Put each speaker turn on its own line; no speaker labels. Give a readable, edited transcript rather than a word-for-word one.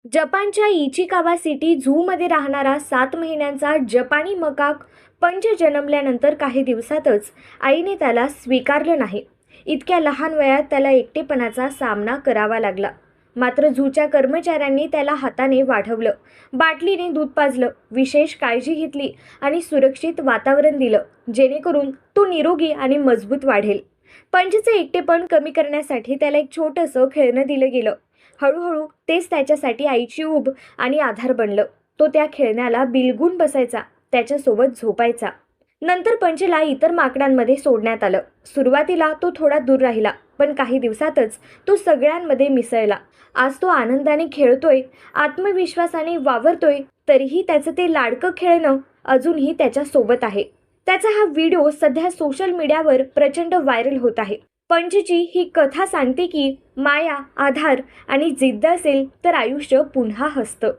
जपानच्या Ichikawa city झूमध्ये राहणारा 7 महिन्यांचा जपानी मकाक पंच जन्मल्यानंतर काही दिवसातच आईने त्याला स्वीकारलं नाही. इतक्या लहान वयात त्याला एकटेपणाचा सामना करावा लागला. मात्र झूच्या कर्मचाऱ्यांनी त्याला हाताने वाढवलं, बाटलीने दूध पाजलं, विशेष काळजी घेतली आणि सुरक्षित वातावरण दिलं, जेणेकरून तो निरोगी आणि मजबूत वाढेल. पंचचे एकटेपण कमी करण्यासाठी त्याला एक छोटंसं खेळणं दिलं गेलं. हळूहळू तेच त्याच्यासाठी आईची ऊब आणि आधार बनलं. तो त्या खेळण्याला बिलगून बसायचा, त्याच्यासोबत झोपायचा. नंतर पंचला इतर माकडांमध्ये सोडण्यात आलं. सुरुवातीला तो थोडा दूर राहिला, पण काही दिवसातच तो सगळ्यांमध्ये मिसळला. आज तो आनंदाने खेळतोय, आत्मविश्वासाने वावरतोय, तरीही त्याचं ते लाडकं खेळणं अजूनही त्याच्या सोबत आहे. त्याचा हा व्हिडिओ सध्या सोशल मीडियावर प्रचंड व्हायरल होत आहे. पंचची ही कथा सांगते की माया, आधार आणि जिद्द असेल तर आयुष्य पुन्हा हसतं.